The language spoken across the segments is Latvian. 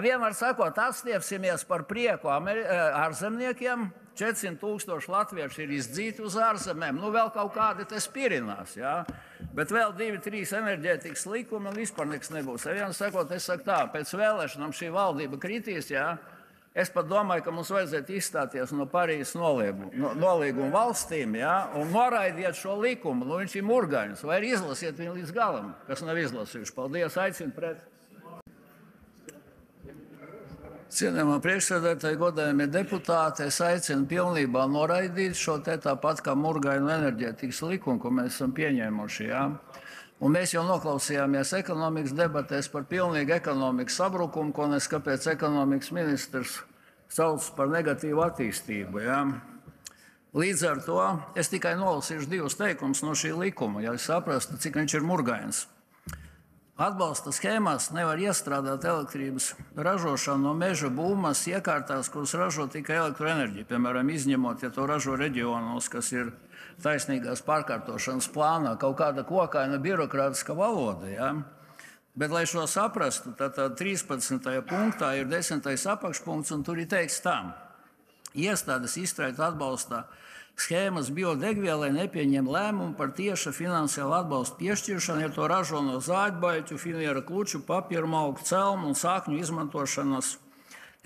Vienmēr sakot, atstiepsimies par prieku ārzemniekiem. 400,000 latvieši ir izdzīti uz ārzemēm. Vēl kaut kādi te spirinās. Ja? Bet vēl 2-3 enerģētikas likumi un vispār nekas nebūs. Vienmēr sakot, es saku tā, pēc vēlēšanām šī valdība kritīs. Ja? Es pat domāju, ka mums vajadzētu izstāties no Parīzes nolīguma valstīm, ja? Un noraidiet šo likumu. Viņš ir murgains. Vai arī izlasiet viņu līdz galam, kas nav izlasījuši. Paldies, aicinu pret. Cienījamā priekšsēdētāja, godājamie deputāti, es aicinu pilnībā noraidīt šo te tāpat kā murgainu enerģētikas likumu, ko mēs esam pieņēmuši. Ja? Un mēs jau noklausījāmies ekonomikas debatēs par pilnīgu ekonomikas sabrukumu, ko kāpēc ekonomikas ministrs sauc par negatīvu attīstību. Ja? Līdz ar to es tikai nolasīšu 2 teikumus no šī likuma, ja saprastu, cik viņš ir murgains. Atbalsta schēmās nevar iestrādāt elektrības ražošanu no meža būmas iekārtās, kuras ražo tikai elektroenerģiju. Piemēram, izņemot, ja to ražo reģionos, kas ir taisnīgās pārkārtošanas plānā, kaut kāda kokaina birokrātiska valoda. Ja? Bet, lai šo saprastu, tad 13. punktā ir 10. apakšpunkts, un tur ir teikts tā. Iestādes izstrādāt atbalsta schēmas biodegvielai nepieņem lēmumu par tieša finansiālu atbalstu piešķiršanu, ja to ražo no zāģbaļķu, finiera kluču, papīra malku, celmu un sākņu izmantošanas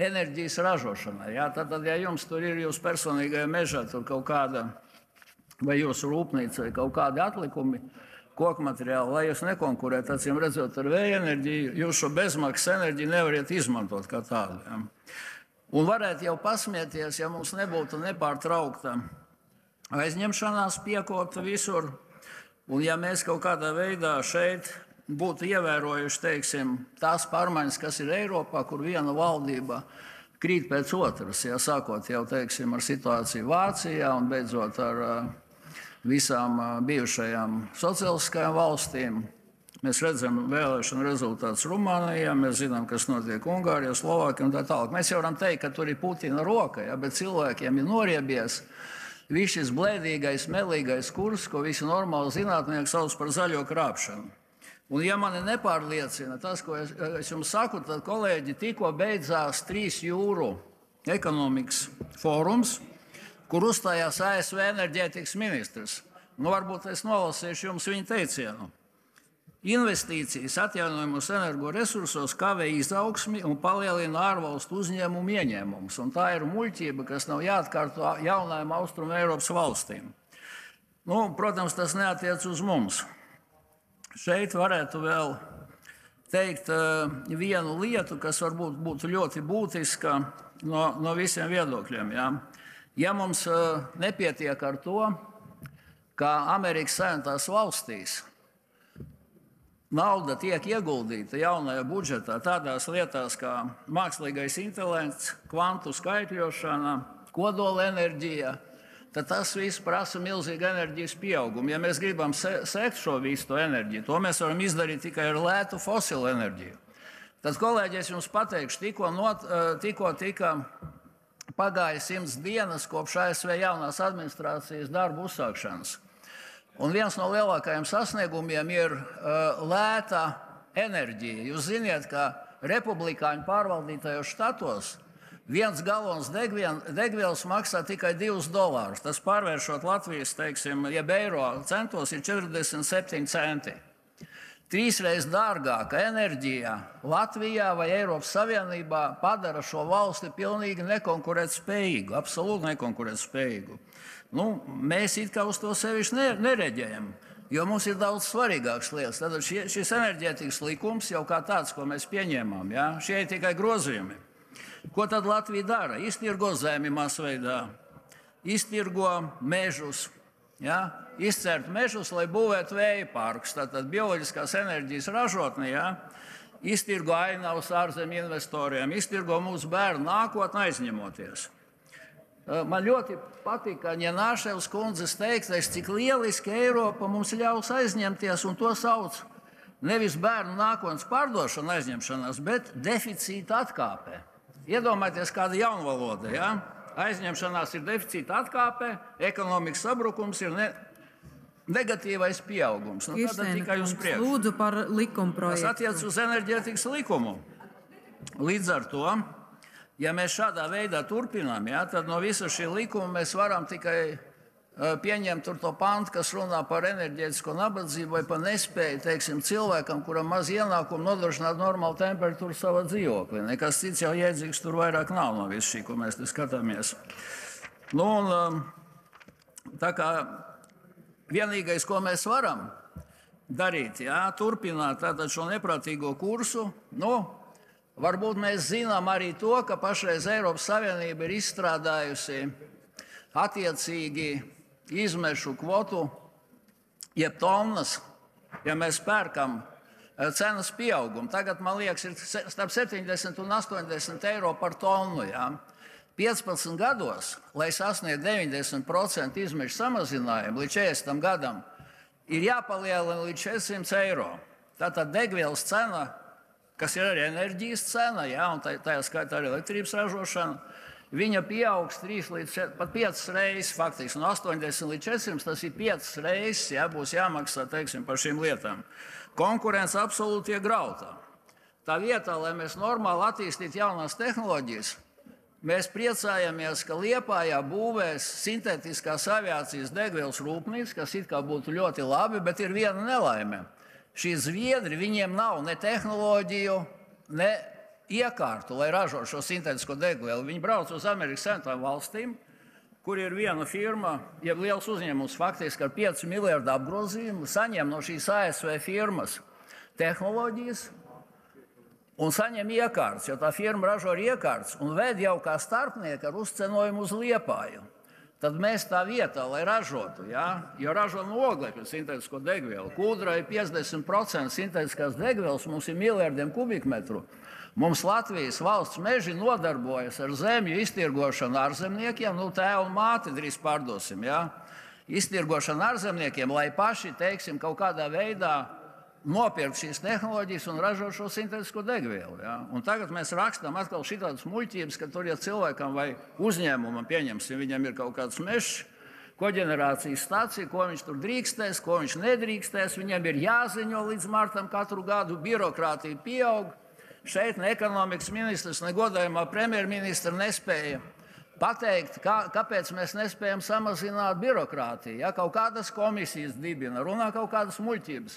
enerģijas ražošanai. Ja? Tad, ja jums tur ir jūsu personīgajā mežā tur kaut kāda vai jūsu rūpnīca vai kaut kādi atlikumi, koku materiāli, lai jūs nekonkurētu, acīm redzot, ar vēja enerģiju, jūs šo bezmaksas enerģiju nevariet izmantot kā tādu. Ja? Un varētu jau pasmieties, ja mums nebūtu nepārtraukta aizņemšanās piekopta visur, un ja mēs kaut kādā veidā šeit būtu ievērojuši, teiksim, tās pārmaiņas, kas ir Eiropā, kur viena valdība krīt pēc otras, ja sākot jau, teiksim, ar situāciju Vācijā un beidzot ar visām bijušajām sociālistiskajām valstīm. Mēs redzam vēlēšanu rezultātus Rumānijā, mēs zinām, kas notiek Ungārijā, Slovākijā un tā tālāk. Mēs jau varam teikt, ka tur ir Putina roka, ja, bet cilvēkiem ir noriebies viss šis blēdīgais, melīgais kurs, ko visi normāli zinātnieki sauc par zaļo krāpšanu. Un ja mani nepārliecina tas, ko es jums saku, tad, kolēģi, tikko beidzās 3 jūru ekonomikas fórums, kur uzstājās ASV enerģētikas ministrs. Varbūt es nolasīšu jums viņa teicienu. Investīcijas atjaunojamos energoresursos kavē izaugsmi un palielina ārvalstu uzņēmumu ieņēmumus. Un tā ir muļķība, kas nav jāatkārto jaunajām Austrumu Eiropas valstīm. Protams, tas neatiec uz mums. Šeit varētu vēl teikt vienu lietu, kas varbūt būtu ļoti būtiska no visiem viedokļiem. Ja, ja mums nepietiek ar to, ka Amerikas Savienotās valstīs nauda tiek ieguldīta jaunajā budžetā tādās lietās kā mākslīgais intelekts, kvantu skaitļošana, kodola enerģija, tad tas viss prasa milzīgu enerģijas pieaugumu. Ja mēs gribam sekt šo visu to enerģiju, to mēs varam izdarīt tikai ar lētu fosilu enerģiju. Tad, kolēģi, es jums pateikšu, tikko tika pagājis 100 dienas kopš ASV jaunās administrācijas darbu uzsākšanas. Un viens no lielākajiem sasniegumiem ir lēta enerģija. Jūs zināt, ka republikāņu pārvaldītajos štatos 1 galons degvielas maksā tikai $2. Tas pārvēršot Latvijas, teiksim, jeb eiro centos, ir 47 centi. 3 reizes dārgāka enerģija Latvijā vai Eiropas Savienībā padara šo valsti pilnīgi nekonkurētspējīgu, absolūti nekonkurētspējīgu. Mēs it kā uz to sevišķi nereģējam, jo mums ir daudz svarīgākas lietas. Tad šis enerģētikas likums jau kā tāds, ko mēs pieņēmām, ja? Šie ir tikai grozījumi. Ko tad Latvija dara? Iztirgo zemi masveidā, iztirgo mežus, ja? Izcērt mežus, lai būvētu vēja parkus, tātad bioloģiskās enerģijas ražotni, ja? Iztirgo ainavas ārzemju investoriem, iztirgo mūsu bērnu nākotni aizņemoties. Man ļoti patika Ņenāševas kundzes teiktais, cik lieliski Eiropa mums ļaus aizņemties, un to sauc nevis bērnu nākotnes pārdošana aizņemšanās, bet deficīta atkāpē. Iedomājieties, kāda jaunvaloda, ja? Aizņemšanās ir deficīta atkāpē, ekonomikas sabrukums ir negatīvais pieaugums. Tad tikai uz priekšu. Lūdzu par likumprojektu. Tas attiec uz enerģētikas likumu. Līdz ar to, ja mēs šādā veidā turpinām, tad no visa šī likuma mēs varam tikai pieņemt to pantu, kas runā par enerģētisko nabadzību vai par nespēju, teiksim, cilvēkam, kuram maz ienākumu, nodrošināt normālu temperatūru savā dzīvoklī. Nekas cits jau jēdzīgs tur vairāk nav no viss šī, ko mēs te skatāmies. Tā kā vienīgais, ko mēs varam darīt, turpināt šo neprātīgo kursu, varbūt mēs zinām arī to, ka pašreiz Eiropas Savienība ir izstrādājusi attiecīgi izmešu kvotu, jeb tonnas, ja mēs pērkam cenas pieaugumu. Tagad, man liekas, ir starp 70 un 80 eiro par tonu. 15 gados, lai sasniegtu 90% izmešu samazinājumu līdz 40 gadam, ir jāpalielina līdz 400 eiro. Tātad degvielas cena, kas ir arī enerģijas cena, un tajā skaitā arī elektrības ražošana, viņa pieaugs 3 līdz pat 5 reizes, faktiski no 80 līdz 400, tas ir 5 reizes, būs jāmaksā, teiksim, par šīm lietām. Konkurence absolūti ir grauta. Tā vietā, lai mēs normāli attīstītu jaunās tehnoloģijas, mēs priecājamies, ka Liepājā būvēs sintētiskās aviācijas degvielas rūpnīca, kas it kā būtu ļoti labi, bet ir viena nelaime. Šie zviedri, viņiem nav ne tehnoloģiju, ne iekārtu, lai ražotu šo sintētisko degvielu. Viņi brauc uz Amerikas Savienotām valstīm, kur ir viena firma, jeb liels uzņēmums faktiski ar 5 miljardu apgrozījumu, saņem no šīs ASV firmas tehnoloģijas un saņem iekārtas, jo tā firma ražo ar iekārtas un ved jau kā starpnieki ar uzcenojumu uz Liepāju. Tad mēs tā vietā, lai ražotu, jo ražo no oglekļa sintētisko degvielu, kūdrai 50% sintētiskās degvielas, mums ir miljardiem kubikmetru. Mums Latvijas valsts meži nodarbojas ar zemju iztirgošanu ārzemniekiem, tēvu un māti drīz pārdosim, iztirgošanu ārzemniekiem, lai paši, teiksim, kaut kādā veidā nopirkt šīs tehnoloģijas un ražot šo sintētisko degvielu. Un tagad mēs rakstām atkal šitādas muļķības, ka tur, ja cilvēkam vai uzņēmumam, pieņemsim, viņam ir kaut kāds mežs, koģenerācijas stācija, ko viņš tur drīkstēs, ko viņš nedrīkstēs, viņam ir jāziņo līdz martam katru gadu, birokrātija pieaug. Šeit ne ekonomikas ministrs, ne godājumā premjerministra nespēja pateikt, kāpēc mēs nespējam samazināt birokrātiju. Kaut kādas komisijas dibina, runā kaut kādas muļķības.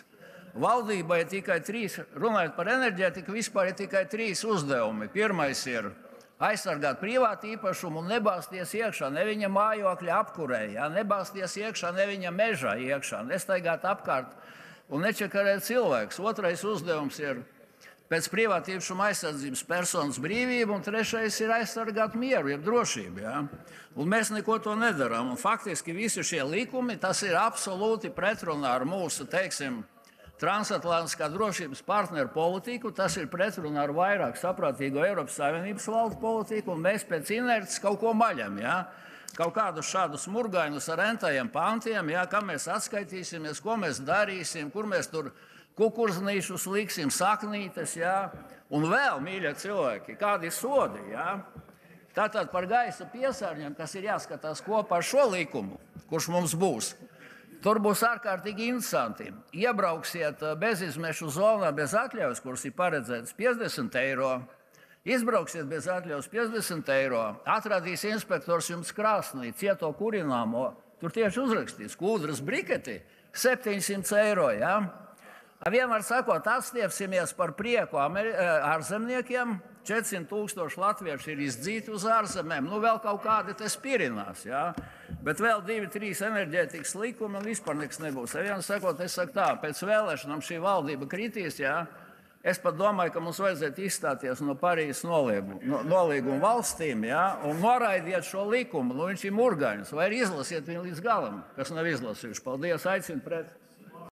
Valdībai ir tikai 3, runājot par enerģētiku, vispār ir tikai 3 uzdevumi. Pirmais ir aizsargāt privātu īpašumu un nebāzties iekšā, ne viņa mājokļa apkurē, nebāzties iekšā, ne viņa mežā iekšā, nestaigāt apkārt un nečakarēt cilvēkus. Otrais uzdevums ir pēc privātu īpašumu aizsardzības personas brīvība, un trešais ir aizsargāt mieru, jeb drošību. Un mēs neko to nedarām. Un faktiski visi šie likumi, tas ir absolūti pretrunā ar mūsu, teiksim, transatlantiskā drošības partneru politiku, tas ir pretrunā ar vairāk saprātīgo Eiropas Savienības valstu politiku, un mēs pēc inerces kaut ko maļam. Kaut kādus šādus murgainus ar rentajiem pantiem, kā mēs atskaitīsimies, ko mēs darīsim, kur mēs tur kukurznīšus liksim, saknītes, un vēl, mīļie cilvēki, kādi sodi, Tātad par gaisa piesārņojumu, kas ir jāskatās kopā ar šo likumu, kurš mums būs. Tur būs ārkārtīgi interesanti. Iebrauksiet bezizmešu zonā bez atļaujas, kuras ir paredzētas 50 eiro. Izbrauksiet bez atļaujas 50 eiro. Atradīs inspektors jums krāsnī, cieto kurināmo. Tur tieši uzrakstīts, kūdras briketi 700 eiro. Vienmēr sakot, atstiepsimies par prieku ārzemniekiem. 400,000 latvieši ir izdzīti uz ārzemēm. Vēl kaut kādi te spirinās. Bet vēl 2-3 enerģētikas likumi un vispār nekas nebūs. Vienmēr sakot, es saku tā, pēc vēlēšanām šī valdība kritīs. Es pat domāju, ka mums vajadzētu izstāties no Parīzes nolīguma valstīm un noraidiet šo likumu. Viņš ir murgains. Vai izlasiet viņu līdz galam, kas nav izlasījuši. Paldies, aicinu pret.